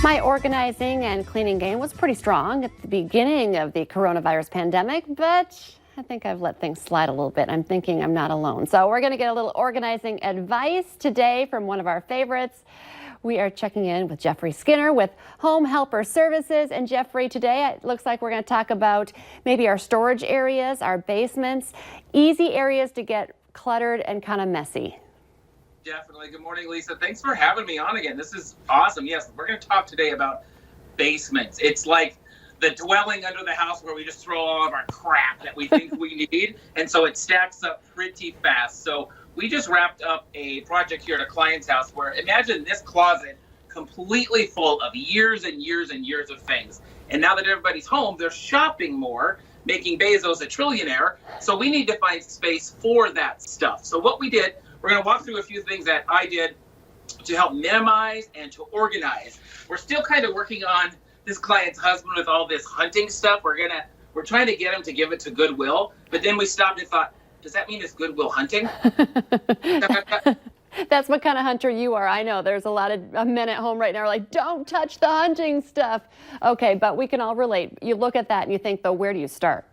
My organizing and cleaning game was pretty strong at the beginning of the coronavirus pandemic, but I think I've let things slide a little bit. I'm thinking I'm not alone. So we're going to get a little organizing advice today from one of our favorites. We are checking in with Jeffrey Skinner with Home Helper Services. And Jeffrey, today it looks like we're going to talk about maybe our storage areas, our basements, easy areas to get cluttered and kind of messy. Definitely. Good morning, Lisa. Thanks for having me on again. This is awesome. Yes, we're going to talk today about basements. It's like the dwelling under the house where we just throw all of our crap that we think we need. And so it stacks up pretty fast. So we just wrapped up a project here at a client's house where imagine this closet completely full of years and years and years of things. And now that everybody's home, they're shopping more, making Bezos a trillionaire. So we need to find space for that stuff. So what we did, we're going to walk through a few things that I did to help minimize and to organize. We're still kind of working on this client's husband with all this hunting stuff. We're trying to get him to give it to Goodwill, but then we stopped and thought, does that mean it's Goodwill hunting? That's what kind of hunter you are. I know there's a lot of men at home right now are like, don't touch the hunting stuff. Okay, but we can all relate. You look at that and you think, though, where do you start?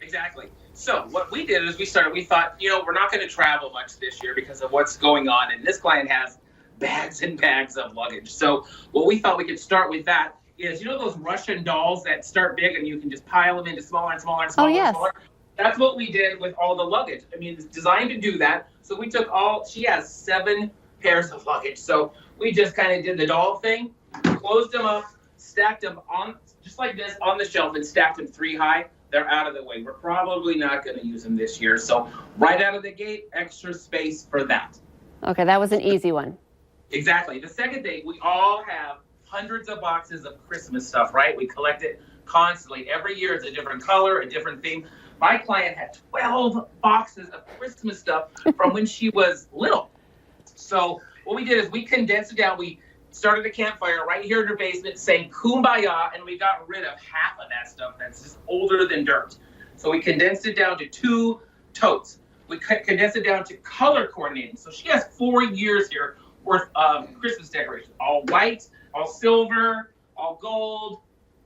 Exactly. So what we did is we thought, we're not going to travel much this year because of what's going on. And this client has bags and bags of luggage. So what we thought we could start with that is, those Russian dolls that start big and you can just pile them into smaller and smaller and smaller. Oh, yes. And smaller. That's what we did with all the luggage. I mean, it's designed to do that. So we took she has 7 pairs of luggage. So we just kind of did the doll thing, closed them up, stacked them on just like this on the shelf and stacked them 3 high. They're out of the way. We're probably not going to use them this year. So right out of the gate, extra space for that. Okay, that was an easy one. Exactly. The second thing, we all have hundreds of boxes of Christmas stuff, right? We collect it constantly. Every year it's a different color, a different theme. My client had 12 boxes of Christmas stuff from when she was little. So what we did is we condensed it down. We started a campfire right here in her basement saying Kumbaya, and we got rid of half of that stuff that's just older than dirt. So we condensed it down to 2 totes. We condensed it down to color coordinating. So she has 4 years here worth of Christmas decorations, all white, all silver, all gold,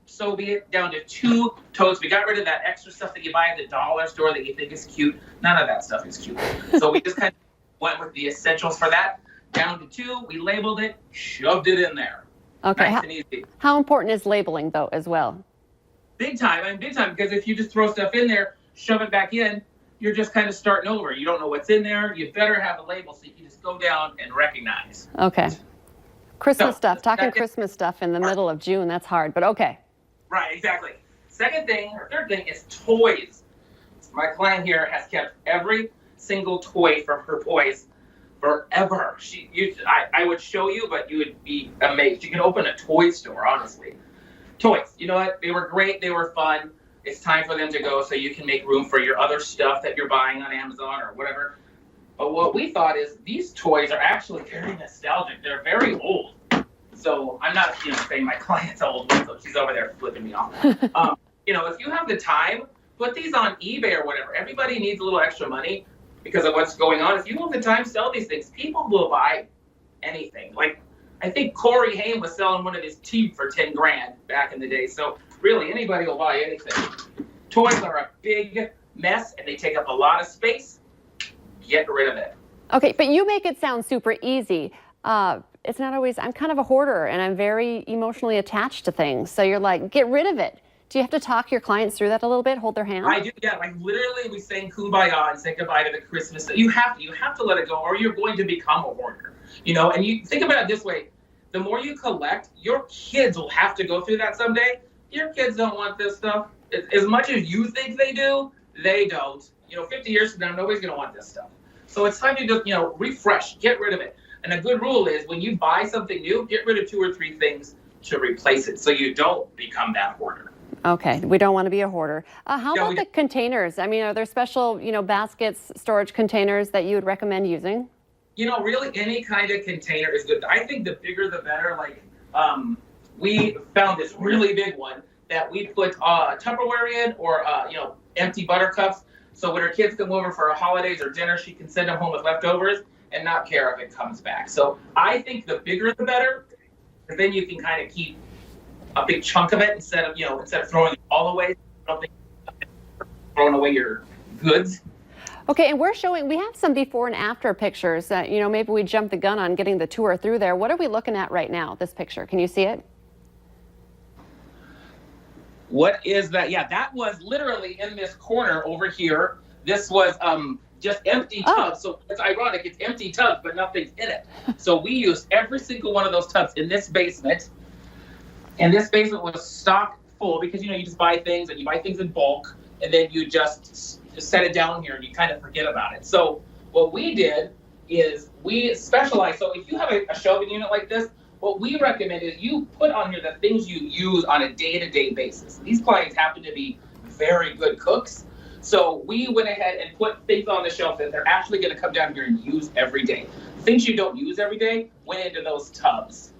so be it, down to 2 totes. We got rid of that extra stuff that you buy at the dollar store that you think is cute. None of that stuff is cute. So we just kind of went with the essentials for that. Down to 2, we labeled it, shoved it in there. Okay. Nice and easy. How important is labeling, though, as well? Big time, because if you just throw stuff in there, shove it back in, you're just kind of starting over. You don't know what's in there. You better have a label so you can just go down and recognize. Okay. Christmas stuff, talking Christmas stuff in the middle of June, that's hard, but okay. Right, exactly. Third thing is toys. My client here has kept every single toy from her toys forever. I would show you, but you would be amazed. You can open a toy store, honestly. Toys, you know what? They were great. They were fun. It's time for them to go so you can make room for your other stuff that you're buying on Amazon or whatever. But what we thought is these toys are actually very nostalgic. They're very old. So I'm not, saying my client's old, so she's over there flipping me off. If you have the time, put these on eBay or whatever. Everybody needs a little extra money because of what's going on. If you have the time, sell these things. People will buy anything. Like, I think Corey Haim was selling one of his teeth for 10 grand back in the day. So really, anybody will buy anything. Toys are a big mess and they take up a lot of space. Get rid of it. Okay, but you make it sound super easy. It's not always, I'm kind of a hoarder and I'm very emotionally attached to things. So you're like, get rid of it. Do you have to talk your clients through that a little bit, hold their hand? I do, yeah. Like literally we sing Kumbaya and say goodbye to the Christmas. You have to let it go or you're going to become a hoarder. And you think about it this way. The more you collect, your kids will have to go through that someday. Your kids don't want this stuff. As much as you think they do, they don't. 50 years from now, nobody's going to want this stuff. So it's time to just, refresh, get rid of it. And a good rule is when you buy something new, get rid of 2 or 3 things to replace it so you don't become that hoarder. Okay, we don't want to be a hoarder. How about the containers? I mean, are there special, baskets, storage containers that you would recommend using? Really any kind of container is good. I think the bigger the better. Like, we found this really big one that we put Tupperware in or, empty buttercups. So when her kids come over for holidays or dinner, she can send them home with leftovers and not care if it comes back. So I think the bigger the better. because then you can kind of keep a big chunk of it instead of throwing it all away. I don't think throwing away your goods. Okay, and we have some before and after pictures. Maybe we jumped the gun on getting the tour through there. What are we looking at right now, this picture? Can you see it? What is that? Yeah, that was literally in this corner over here. This was just empty tubs. So it's ironic, it's empty tubs, but nothing's in it. So we used every single one of those tubs in this basement. And this basement was stock full because, you just buy things and you buy things in bulk and then you just set it down here and you kind of forget about it. So what we did is we specialize. So if you have a shelving unit like this, what we recommend is you put on here the things you use on a day-to-day basis. These clients happen to be very good cooks. So we went ahead and put things on the shelf that they're actually going to come down here and use every day. Things you don't use every day went into those tubs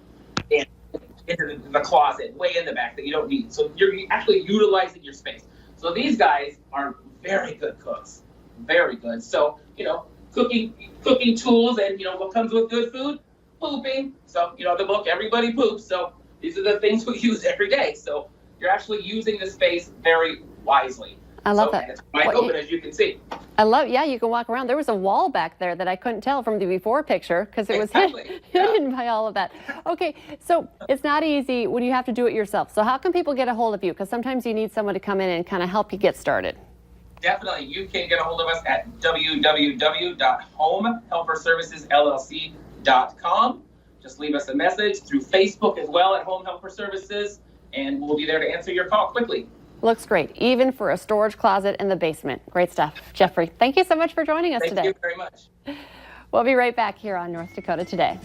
and into the closet way in the back that you don't need. So you're actually utilizing your space. So these guys are very good cooks, very good. So, cooking tools and, what comes with good food? Pooping. So, the book, everybody poops. So these are the things we use every day. So you're actually using the space very wisely. I love that. It's wide open, as you can see. You can walk around. There was a wall back there that I couldn't tell from the before picture because it was Exactly. hidden by all of that. Okay, so it's not easy when you have to do it yourself. So how can people get a hold of you? Because sometimes you need someone to come in and kind of help you get started. Definitely. You can get a hold of us at www.homehelperservicesllc.com. Just leave us a message through Facebook as well at Home Helper Services, and we'll be there to answer your call quickly. Looks great, even for a storage closet in the basement. Great stuff. Jeffrey, thank you so much for joining us today. Thank you very much. We'll be right back here on North Dakota Today.